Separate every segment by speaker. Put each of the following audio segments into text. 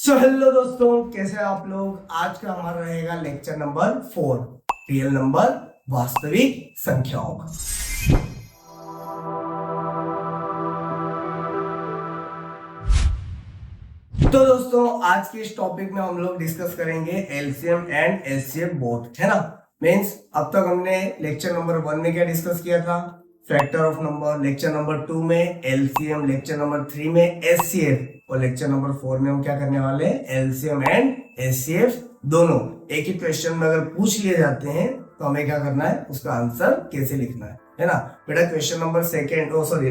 Speaker 1: So hello दोस्तों, कैसे हैं आप लोग। आज का हमारा रहेगा लेक्चर नंबर 4, रियल नंबर, वास्तविक संख्याओं का। तो दोस्तों, आज के इस टॉपिक में हम लोग डिस्कस करेंगे एलसीएम एंड एचसीएफ बोथ, है ना। मींस अब तक हमने लेक्चर नंबर 1 में क्या डिस्कस किया था, factor of number. Lecture number 2 में एलसीएम, लेक्चर नंबर 3 में एचसीएफ, और लेक्चर नंबर 4 में हम क्या करने वाले हैं, एलसीएम एंड एचसीएफ दोनों एक ही क्वेश्चन में अगर पूछ लिए जाते हैं तो हमें क्या करना है, उसका आंसर कैसे लिखना है ना। बेटा question number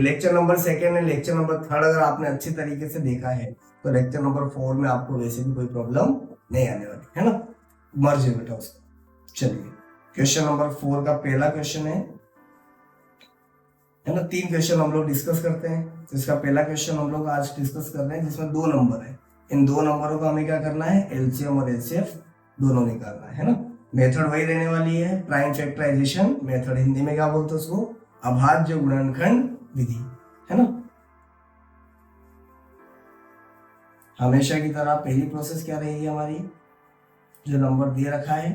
Speaker 1: lecture number 2 and lecture number 3 अगर आपने अच्छी तरीके से देखा है तो लेक्चर नंबर 4 में आपको वैसे भी कोई प्रॉब्लम नहीं आने वाली, है ना। मर्ज है बेटा उसका। चलिए, क्वेश्चन नंबर 4 का पहला क्वेश्चन है ना। 3 क्वेश्चन हम लोग डिस्कस करते हैं, तो इसका पहला क्वेश्चन हम लोग आज डिस्कस कर रहे हैं जिसमें 2 नंबर है। इन 2 नंबरों का हमें क्या करना है, एलसीएम और एचसीएफ दोनों निकालना है ना। मेथड वही रहने वाली है, प्राइम फैक्टराइजेशन मेथड। हिंदी में क्या बोलते हैं उसको, अभाज्य गुणनखंड विधि, है ना। हमेशा की तरह पहली प्रोसेस क्या रहेगी हमारी, जो नंबर दे रखा है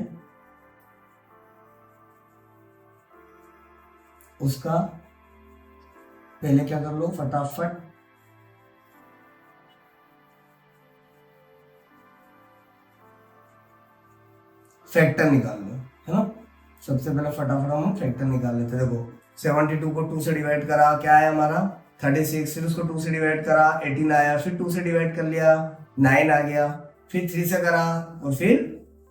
Speaker 1: उसका पहले क्या कर लो, फटाफट फैक्टर निकाल लो, है ना। सबसे पहले फटाफट हम फैक्टर निकाल लेते हैं। देखो 72 को 2 से डिवाइड करा, क्या है हमारा 36, फिर उसको 2 से डिवाइड करा 18 आया, फिर 2 से डिवाइड कर लिया 9 आ गया, फिर 3 से करा और फिर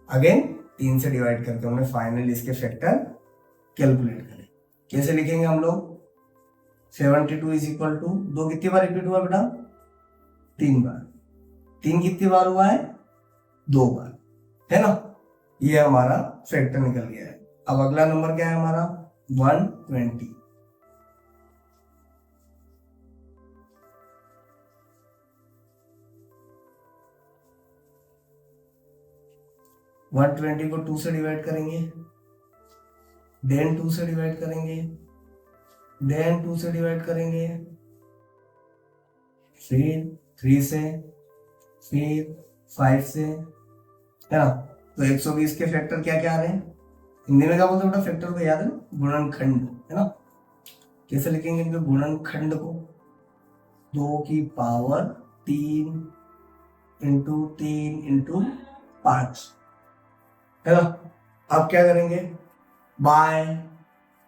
Speaker 1: अगेन 3 से डिवाइड करके हमने फाइनली इसके फैक्टर कैलकुलेट करे। कैसे लिखेंगे हम लोग, 72 इज इक्वल टू, 2 कितनी बार रिपीट हुआ बेटा, 3 बार। 3 कितनी बार हुआ है, 2 बार, है ना। ये हमारा फैक्टर निकल गया है। अब अगला नंबर क्या है हमारा, 120। को 2 से डिवाइड करेंगे, देन 2 से डिवाइड करेंगे, देन 2 से डिवाइड करेंगे, फिर 3 से, फिर 5 से, है ना। तो 120 के फैक्टर क्या क्या आ रहे हैं, हिंदी में क्या बोलते हैं बेटा, फैक्टर को याद है, गुणनखंड, है ना। कैसे लिखेंगे इनके गुणनखंड को, 2 की पावर 3 इंटू 3 इंटू 5, है ना। अब क्या करेंगे, बाय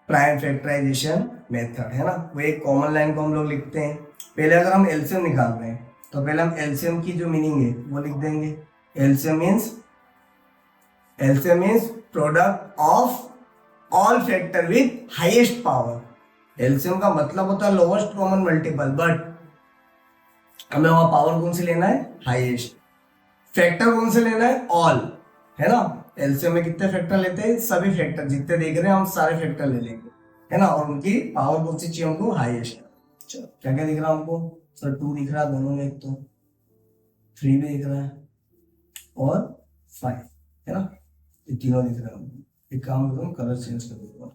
Speaker 1: प्राइम फैक्टराइजेशन मेथड, है ना। वो एक कॉमन लाइन को हम लोग लिखते हैं। पहले अगर हम एलसीएम निकाल रहे हैं तो पहले हम एलसीएम की जो मीनिंग है वो लिख देंगे। LCM means product of all factor with highest power. LCM का मतलब होता है लोवेस्ट कॉमन मल्टीपल, बट हमें वहां पावर कौन सी लेना है, हाईएस्ट। फैक्टर कौन से लेना है, ऑल, है ना। एलसीएम में कितने फैक्टर लेते हैं, सभी फैक्टर जितने देख रहे हैं हम सारे फैक्टर ले लेंगे, है ना। और उनकी पावर कौन सी चाहिए हमको, हाईएस्ट। चलो क्या क्या दिख रहा है हमको, सर 2 दिख रहा है दोनों में, एक तो 3 भी दिख रहा है और 5, है ना। ये तीनों दिख रहे हैं। एक काम करो, कलर चेंज कर दो।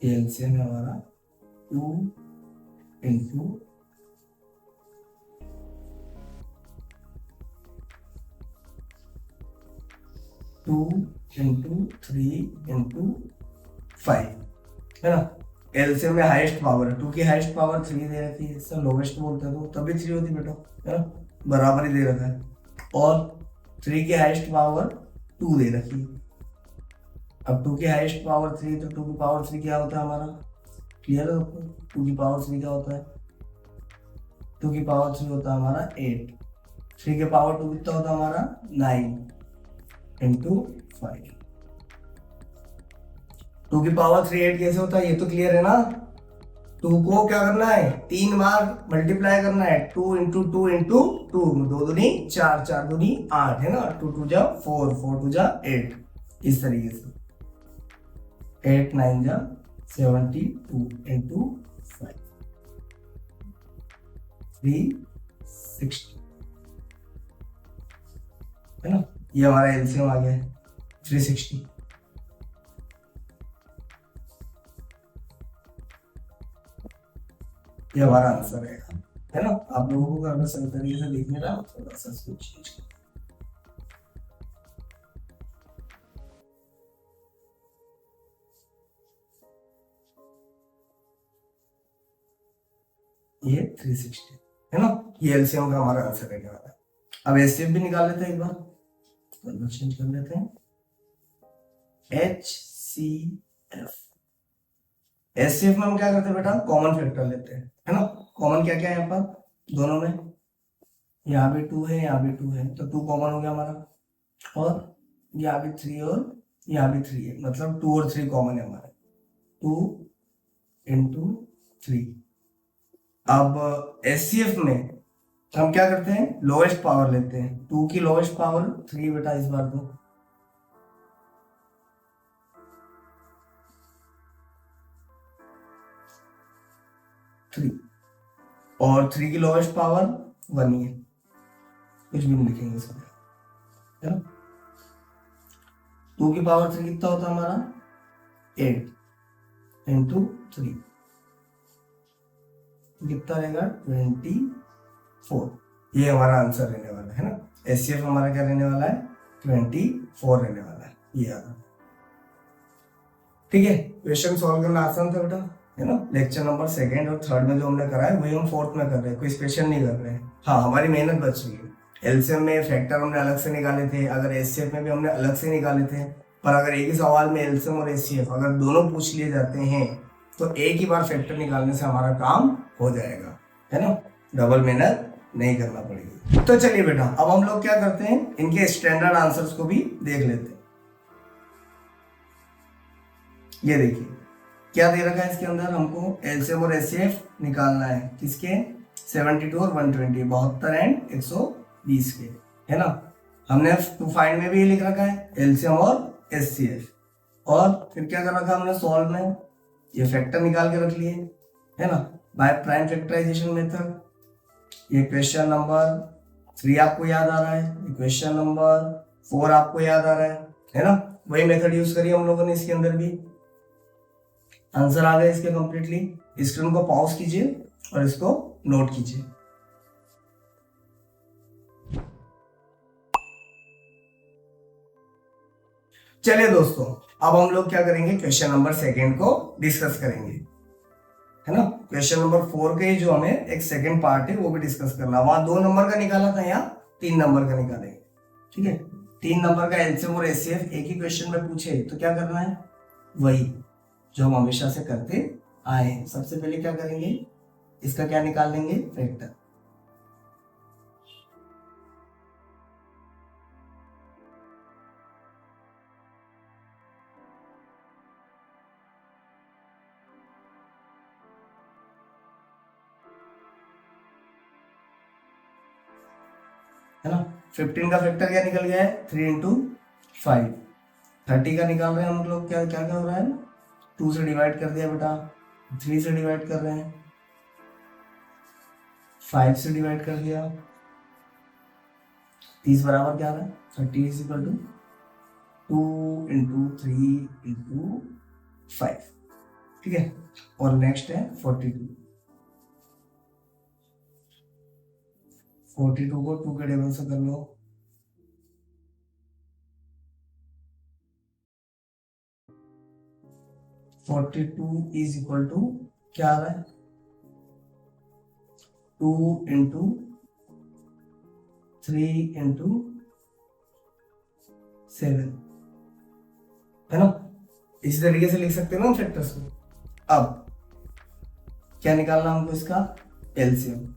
Speaker 1: एलसीएम है हमारा 2 इंटू 2 इंटू 3 इंटू 5, है ना। एलसीएम में हाईएस्ट पावर है, 2 की हाईएस्ट पावर 3 दे रखी है, इससे लोवेस्ट बोलते हैं तो तभी 3 होती बेटा, है ना, बराबर ही दे रखा है। और 3 की हाईएस्ट पावर 2 दे रखी है। अब 2 की हाईएस्ट पावर 3, तो 2 की पावर 3 क्या होता है हमारा, क्लियर है आपको। 2 की पावर 3 क्या होता है, 2 की पावर 3 होता है हमारा 8। 3 के पावर 2 कितना होता है हमारा 9 इंटू 5। 2 की पावर 3 8 कैसे होता है, ये तो क्लियर है ना। 2 को क्या करना है, 3 बार मल्टीप्लाई करना है, 2 इंटू 2 इंटू 2, 2 दूनी 4, 4 दूनी 8, है ना। 2 2 जा 4, 4 2 जा 8, इस तरीके से 8 9 जा 72 इंटू 5, 360, है ना। ये हमारा एलसीएम आ गया है 360। ये हमारा आंसर रहेगा, है ना। आप लोगों को अगर सही तरीके से देखने का थोड़ा सा इसको चेंज करो। ये 360 है ना, ये एलसीएम का हमारा आंसर रहने वाला है। अब एचसीएफ भी निकाल लेते हैं एक बार, कलर चेंज कर लेते हैं। HCF, एचसीएफ में हम क्या करते हैं बेटा, कॉमन फैक्टर लेते हैं, है ना। कॉमन क्या क्या है यहाँ पर दोनों में, यहाँ भी 2 है, यहाँ भी 2 है, तो 2 कॉमन हो गया हमारा, और यहाँ भी 3 और यहाँ भी 3 है, मतलब 2 और 3 कॉमन है हमारे, 2 इंटू 3। अब एचसीएफ में हम क्या करते हैं, लोएस्ट पावर लेते हैं, 2 की लोएस्ट पावर 3 बेटा, इस बार तो 3, और 3 की लोएस्ट पावर 1 ही है, कुछ भी नहीं लिखेंगे इसमें, है ना। 2 की पावर 3 कितना होता है हमारा, 8 इंटू 3 कितना रहेगा, 24। ये हमारा आंसर रहने वाला है ना। एचसीएफ हमारा क्या रहने वाला है, 24 रहने वाला है, ये याद। ठीक है, क्वेश्चन सॉल्व करना आसान था बेटा, है ना। लेक्चर नंबर 2 और 3 में जो हमने करा है वही हम 4th में कर रहे हैं, कोई स्पेशल नहीं कर रहे हैं। हाँ, हमारी मेहनत बच रही है। एलसीएम में फैक्टर हमने अलग से निकाले थे, अगर एचसीएफ में भी हमने अलग से निकाले थे, पर अगर एक ही सवाल में एलसीएम और एचसीएफ अगर दोनों पूछ लिए जाते हैं तो एक ही बार फैक्टर निकालने से हमारा काम हो जाएगा, है ना। डबल मेहनत नहीं करना पड़ेगी। तो चलिए बेटा, अब हम लोग क्या करते हैं, इनके स्टैंडर्ड आंसर्स को भी देख लेते हैं। ये देखिए क्या दे रखा है इसके अंदर, हमको एलसीएम और एचसीएफ निकालना है, किसके, 72 और 120, 72 एंड 120 के, है ना। हमने टू फाइंड में भी ये लिख रखा है एलसीएम और एचसीएफ, और फिर क्या कर रखा है हमने सॉल्व में, ये फैक्टर निकाल के रख लिए, है ना, बाय प्राइम फैक्टराइजेशन मेथड। ये क्वेश्चन नंबर 3 आपको याद आ रहा है, क्वेश्चन नंबर 4 आपको याद आ रहा है ना। वही मेथड यूज करी हम लोगों ने इसके अंदर भी। आंसर आ गए इसके कंप्लीटली। स्क्रीन को पॉज कीजिए और इसको नोट कीजिए। चलिए दोस्तों, अब हम लोग क्या करेंगे, क्वेश्चन नंबर 2 को डिस्कस करेंगे, है ना। क्वेश्चन नंबर 4 के जो हमें एक सेकंड पार्ट है वो भी डिस्कस करना। वहां 2 नंबर का निकाला था, यहाँ 3 नंबर का निकालेंगे, ठीक है। 3 नंबर का एलसीएम और एचसीएफ एक ही क्वेश्चन में पूछे तो क्या करना है, वही जो हम हमेशा से करते आए हैं। सबसे पहले क्या करेंगे, इसका क्या निकाल लेंगे, फैक्टर। है ना, 15 का फैक्टर क्या निकल गया है, 3 इंटू 5। 30 का निकाल रहे हैं हम लोग, क्या क्या क्या हो रहा है, 2 से डिवाइड कर दिया बेटा, 3 से डिवाइड कर रहे हैं, 5 से डिवाइड कर दिया, 30 बराबर क्या आ रहा है, 30 is equal to 2 into 3 into 5, ठीक है। और नेक्स्ट है 42। 42 को 2 के टेबल से कर लो, 42 इज इक्वल टू क्या आ रहा है, 2 इंटू 3 इंटू 7, है ना। इसी तरीके से लिख सकते हैं ना फैक्टर्स को। अब क्या निकालना हमको, इसका एलसीएम,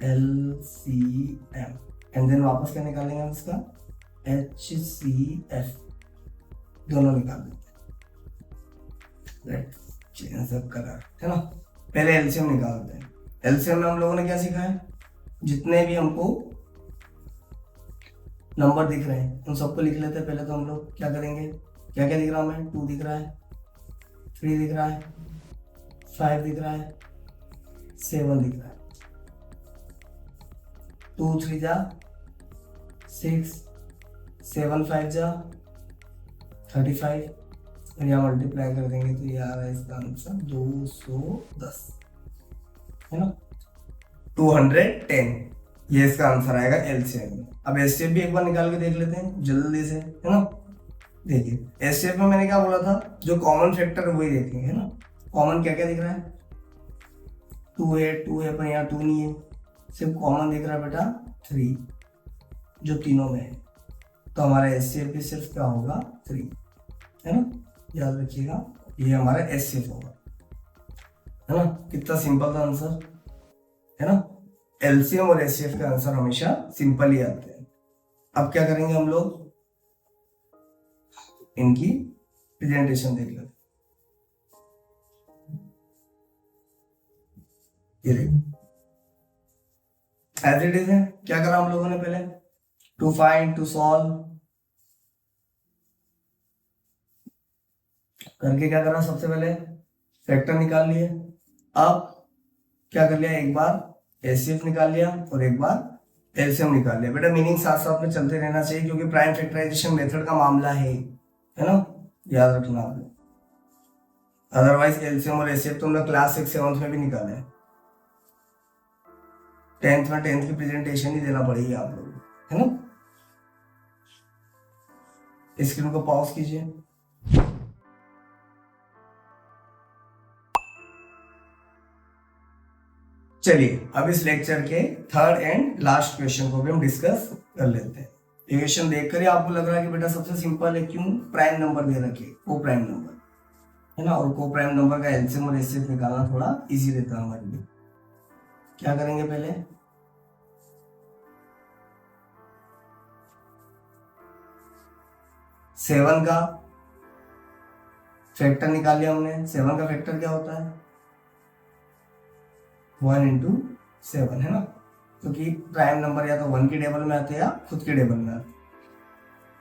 Speaker 1: एलसीएम, एंड देन वापस क्या निकालेंगे हम इसका, एचसीएफ, दोनों निकाल देते हैं, चेंज ऑफ कलर, है ना। पहले एलसीएम निकालते हैं। एलसीएम में हम लोगों ने क्या सीखा है, जितने भी हमको नंबर दिख रहे हैं उन सबको लिख लेते हैं। पहले तो हम लोग क्या करेंगे, क्या क्या दिख रहा है हमें, 2 दिख रहा है, 3 दिख रहा है, 5 दिख रहा है, 7 दिख रहा है, 2 3 जा 6, 7 5 जा 35, और यहाँ मल्टीप्लाई कर देंगे तो ये आ रहा है इसका आंसर 210, है ना, 210, ये इसका आंसर आएगा एलसीएम में। अब एचसीएफ भी एक बार निकाल के देख लेते हैं जल्दी से, है ना। देखिए एचसीएफ में मैंने क्या बोला था, जो कॉमन फैक्टर है वही देखेंगे, है ना। कॉमन क्या क्या दिख रहा है, 2 है पर यहाँ 2 नहीं है, सिर्फ कॉमन दिख रहा है बेटा 3, जो तीनों में है। तो हमारा एचसीएफ भी सिर्फ क्या होगा 3, है ना, याद रखिएगा, ये हमारा एचसीएफ होगा, है ना। कितना सिंपल था आंसर, है ना। एलसीएम और एचसीएफ का आंसर हमेशा सिंपल ही आते हैं। अब क्या करेंगे हम लोग, इनकी प्रेजेंटेशन देख लेते हैं। ये एज इट इज है, क्या करा हम लोगों ने पहले, टू फाइंड, टू सॉल्व करके क्या करा, सबसे पहले फैक्टर निकाल लिए। अब क्या कर लिया, एक बार एचसीएफ निकाल लिया और एक बार एलसीएम निकाल लिया। बेटा मीनिंग साथ साथ में चलते रहना चाहिए, क्योंकि प्राइम फैक्टराइजेशन मेथड का मामला है ना, याद रखना आपने। अदरवाइज एलसीएम और एचसीएफ तो हमने क्लास 6 7 में भी निकाला है, 10th में 10th की प्रेजेंटेशन ही देना पड़ेगी आप लोगों को, है ना। स्क्रीन को पॉज कीजिए। चलिए अब इस लेक्चर के थर्ड एंड लास्ट क्वेश्चन को भी हम डिस्कस कर लेते हैं। ये क्वेश्चन देखकर ही आपको लग रहा है कि बेटा सबसे सिंपल है, क्यों, प्राइम नंबर दे रखे, को प्राइम नंबर, है ना, और को प्राइम नंबर का एलसीएम और एचसीएफ निकालना थोड़ा इजी रहता है हमारे लिए। क्या करेंगे, पहले 7 का फैक्टर निकाल लिया हमने। 7 का फैक्टर क्या होता है, 1 into 7, है ना, क्योंकि प्राइम नंबर या तो 1 के टेबल में आते हैं या खुद के टेबल में आते हैं।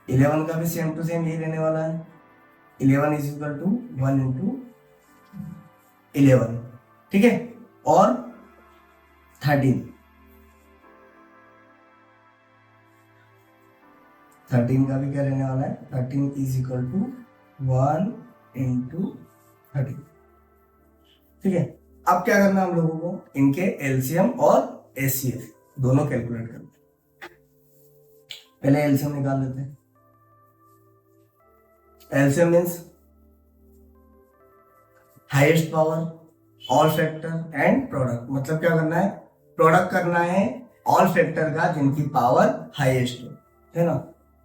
Speaker 1: 11 का भी सेम टू सेम यही रहने वाला है, 11 इज इक्वल टू 1 into 11, ठीक है। और 13 का भी क्या रहने वाला है, 13 इज इक्वल टू 1 into 13, ठीक है। अब क्या करना है हम लोगों को, इनके एलसीएम और एचसीएफ दोनों कैलकुलेट करना है। पहले एलसीएम निकाल लेते हैं। LCM means highest power, all factor and product. मतलब क्या करना है, प्रोडक्ट करना है ऑल फैक्टर का जिनकी पावर हाईएस्ट हो, है ना।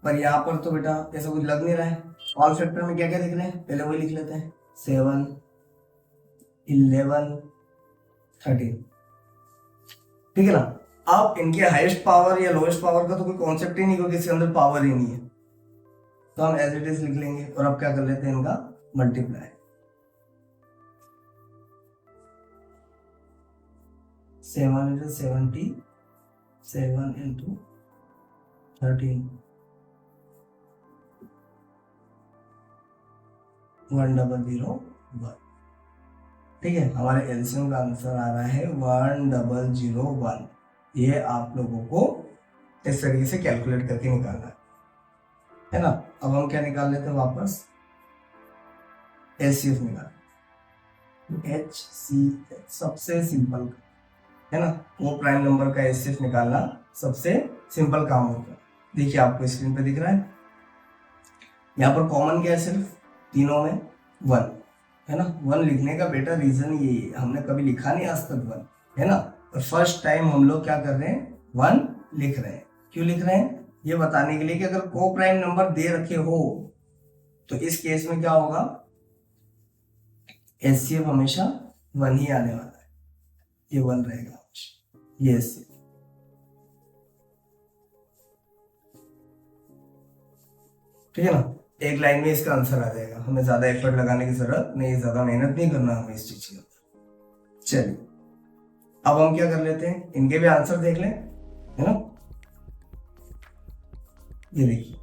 Speaker 1: पर यहाँ पर तो बेटा ऐसा कुछ लग नहीं रहा है। ऑल फैक्टर में क्या क्या दिख रहे हैं, पहले वही लिख लेते हैं, 7, 11, 13, ठीक है ना। अब इनके हाईएस्ट पावर या लोएस्ट पावर का तो कोई कॉन्सेप्ट ही नहीं, क्योंकि इसके अंदर पावर ही नहीं है, तो हम एज इट इज लिख लेंगे। और अब क्या कर लेते हैं, इनका मल्टीप्लाई, 7 into 70, 7 into 13, 1001, ठीक है। हमारे एलसीएम का आंसर आ रहा है 1001। ये आप लोगों को इस तरीके से कैलकुलेट करके निकालना है ना। अब हम क्या निकाल लेते हैं वापस, एचसीएफ निकाल, एचसीएफ सबसे सिंपल, है ना। वो प्राइम नंबर का एचसीएफ निकालना सबसे सिंपल काम होता है। देखिए आपको स्क्रीन पे दिख रहा है, यहाँ पर कॉमन क्या है, सिर्फ तीनों में 1, है ना। 1 लिखने का बेटा रीजन ये है, हमने कभी लिखा नहीं आज तक 1, है ना। और फर्स्ट टाइम हम लोग क्या कर रहे हैं, 1 लिख रहे हैं। क्यों लिख रहे हैं, ये बताने के लिए कि अगर को प्राइम नंबर दे रखे हो तो इस केस में क्या होगा, एचसीएफ हमेशा 1 ही आने वाला है, ये 1 रहेगा, ये एचसीएफ, ठीक है ना। एक लाइन में इसका आंसर आ जाएगा, हमें ज्यादा एफर्ट लगाने की जरूरत नहीं, ज्यादा मेहनत नहीं करना हमें इस चीज के अंदर। चलिए अब हम क्या कर लेते हैं, इनके भी आंसर देख लें, है ना। ये देखिए,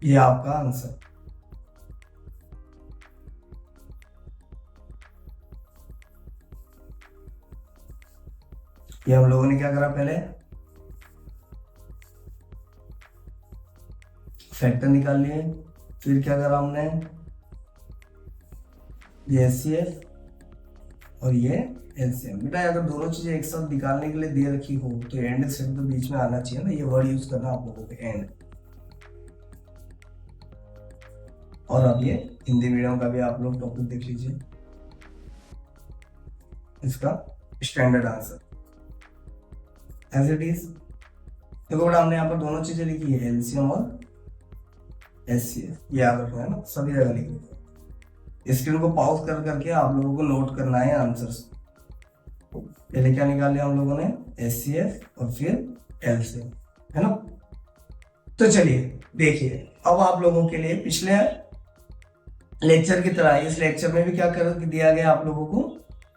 Speaker 1: ये आपका आंसर। ये हम लोगों ने क्या करा, पहले फैक्टर निकाल लिए, फिर क्या करा हमने, ये HCF और ये LCM। बेटा अगर दोनों चीजें एक साथ निकालने के लिए दे रखी हो तो एंड शब्द बीच में आना चाहिए ना, ये वर्ड यूज करना आप लोगों को, एंड। और अब ये हिंदी मीडियम का भी आप लोग टॉपिक देख लीजिए, इसका standard answer as it is. देखो बेटा हमने यहाँ पर दोनों चीजें लिखी है, LCM और HCF, याद रखना है ना, सभी जगह लिखी। स्क्रीन को पॉज कर करके आप लोगों को नोट करना है आंसर्स। पहले क्या निकाल लिया हम लोगों ने, HCF और फिर LCM, है ना। तो चलिए देखिए, अब आप लोगों के लिए पिछले लेक्चर की तरह इस लेक्चर में भी क्या कर दिया गया, आप लोगों को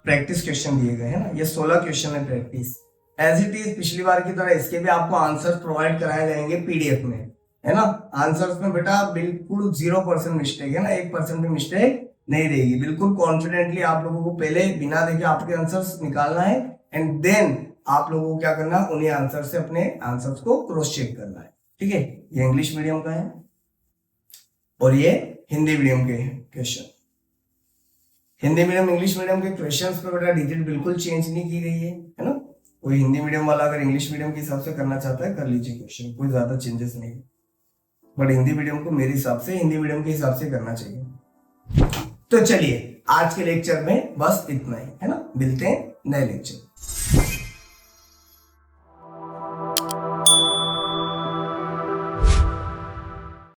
Speaker 1: प्रैक्टिस क्वेश्चन दिए गए हैं ना। ये 16 क्वेश्चन है प्रैक्टिस, एज इट इज पिछली बार की तरह इसके भी आपको आंसर प्रोवाइड कराए जाएंगे PDF में, है ना। आंसर्स में बेटा बिल्कुल 0% मिस्टेक है ना, 1% भी मिस्टेक नहीं रहेगी। बिल्कुल कॉन्फिडेंटली आप लोगों को पहले बिना देखे आपके आंसर्स निकालना है, एंड देन आप लोगों को क्या करना, उन्हीं आंसर से अपने आंसर्स को क्रॉस चेक करना है, ठीक है। ये इंग्लिश मीडियम का है और ये हिंदी मीडियम के question. Hindi medium English medium के क्वेश्चंस पे बेटा डिजिट बिल्कुल चेंज नहीं की गई है ना। कोई हिंदी मीडियम वाला अगर इंग्लिश मीडियम के हिसाब से करना चाहता है कर लीजिए क्वेश्चन, कोई ज्यादा चेंजेस नहीं है, बट हिंदी मीडियम को मेरे हिसाब से हिंदी मीडियम के हिसाब से करना चाहिए। तो चलिए आज के लेक्चर में बस इतना ही, है ना। मिलते हैं नए लेक्चर।